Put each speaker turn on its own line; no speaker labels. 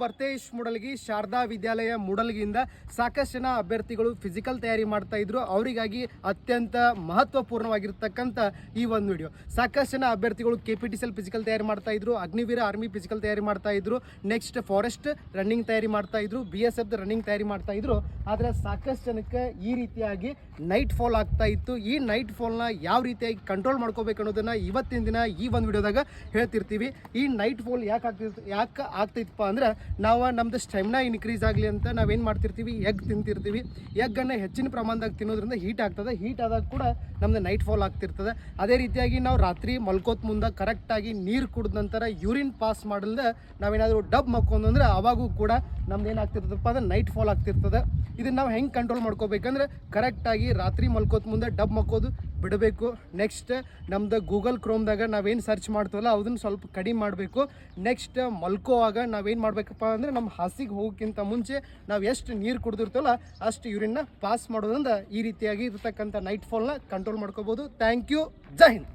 ಪರ್ತೇಶ್ ಮೂಡಲ್ಗಿ ಶಾರದಾ ವಿದ್ಯಾಲಯ ಮೂಡಲ್ಗಿಯಿಂದ ಸಾಕಷ್ಟು ಜನ ಅಭ್ಯರ್ಥಿಗಳು ಫಿಸಿಕಲ್ ತಯಾರಿ ಮಾಡ್ತಾ ಇದ್ರು. ಅವರಿಗಾಗಿ ಅತ್ಯಂತ ಮಹತ್ವಪೂರ್ಣವಾಗಿರ್ತಕ್ಕಂಥ ಈ ಒಂದು ವಿಡಿಯೋ. ಸಾಕಷ್ಟು ಜನ ಅಭ್ಯರ್ಥಿಗಳು KPTCL ಫಿಸಿಕಲ್ ತಯಾರಿ ಮಾಡ್ತಾ ಇದ್ರು, ಅಗ್ನಿವೀರ ಆರ್ಮಿ ಫಿಸಿಕಲ್ ತಯಾರಿ ಮಾಡ್ತಾ ಇದ್ರು, ನೆಕ್ಸ್ಟ್ ಫಾರೆಸ್ಟ್ ರನ್ನಿಂಗ್ ತಯಾರಿ ಮಾಡ್ತಾ ಇದ್ರು, BSF ರನ್ನಿಂಗ್ ತಯಾರಿ ಮಾಡ್ತಾ ಇದ್ರು. ಆದರೆ ಸಾಕಷ್ಟು ಜನಕ್ಕೆ ಈ ರೀತಿಯಾಗಿ ನೈಟ್ ಫಾಲ್ ಆಗ್ತಾ ಇತ್ತು. ಈ ನೈಟ್ ಫಾಲ್ನ ಯಾವ ರೀತಿಯಾಗಿ ಕಂಟ್ರೋಲ್ ಮಾಡ್ಕೋಬೇಕು ಅನ್ನೋದನ್ನ ಇವತ್ತಿನ ದಿನ ಈ ಒಂದು ವಿಡಿಯೋದಾಗ ಹೇಳ್ತಿರ್ತೀವಿ. ಈ ನೈಟ್ ಫಾಲ್ ಯಾಕೆ ಆಗ್ತೈತಪ್ಪ ಅಂದ್ರೆ ನಾವು ನಮ್ದು ಸ್ಟೆಮಿನಾ ಇನ್ಕ್ರೀಸ್ ಆಗಲಿ ಅಂತ ನಾವೇನು ಮಾಡ್ತಿರ್ತೀವಿ, ಎಗ್ ತಿಂತಿರ್ತೀವಿ. ಎಗ್ಗನ್ನು ಹೆಚ್ಚಿನ ಪ್ರಮಾಣದಾಗ ತಿನ್ನೋದ್ರಿಂದ ಹೀಟ್ ಆಗ್ತದೆ. ಹೀಟ್ ಆದಾಗ ಕೂಡ ನಮ್ದು ನೈಟ್ ಫಾಲ್ ಆಗ್ತಿರ್ತದೆ. ಅದೇ ರೀತಿಯಾಗಿ ನಾವು ರಾತ್ರಿ ಮಲ್ಕೋತ್ ಮುಂದೆ ಕರೆಕ್ಟಾಗಿ ನೀರು ಕುಡಿದ ನಂತರ ಯೂರಿನ್ ಪಾಸ್ ಮಾಡಲ್ದೆ ನಾವೇನಾದರೂ ಡಬ್ ಮಕ್ಕೊಂಡು ಅಂದ್ರೆ ಅವಾಗೂ ಕೂಡ ನಮ್ದು ಏನಾಗ್ತಿರ್ತದಪ್ಪ ಅಂದ್ರೆ ನೈಟ್ ಫಾಲ್ ಆಗ್ತಿರ್ತದೆ. ಇದನ್ನು ನಾವು ಹೆಂಗೆ ಕಂಟ್ರೋಲ್ ಮಾಡ್ಕೋಬೇಕಂದ್ರೆ ಕರೆಕ್ಟಾಗಿ ರಾತ್ರಿ ಮಲ್ಕೋತ್ ಮುಂದೆ ಡಬ್ ಮಕ್ಕೋದು ಬಿಡಬೇಕು. ನೆಕ್ಸ್ಟ್ ನಮ್ದು ಗೂಗಲ್ ಕ್ರೋಮ್ದಾಗ ನಾವೇನು ಸರ್ಚ್ ಮಾಡ್ತೀವಲ್ಲ ಅದನ್ನು ಸ್ವಲ್ಪ ಕಡಿಮೆ ಮಾಡಬೇಕು. ನೆಕ್ಸ್ಟ್ ಮಲ್ಕೋವಾಗ ನಾವೇನು ಮಾಡಬೇಕಪ್ಪ ಅಂದರೆ ನಮ್ಮ ಹಾಸಿಗೆ ಹೋಗೋಕ್ಕಿಂತ ಮುಂಚೆ ನಾವು ಎಷ್ಟು ನೀರು ಕುಡಿದಿರ್ತೀವಲ್ಲ ಅಷ್ಟು ಯೂರಿನ್ನ ಪಾಸ್ ಮಾಡೋದ್ರಿಂದ ಈ ರೀತಿಯಾಗಿ ಇರತಕ್ಕಂಥ ನೈಟ್ ಫಾಲ್ನ ಕಂಟ್ರೋಲ್ ಮಾಡ್ಕೋಬೋದು. Thank you. ಜೈ ಹಿಂದ್.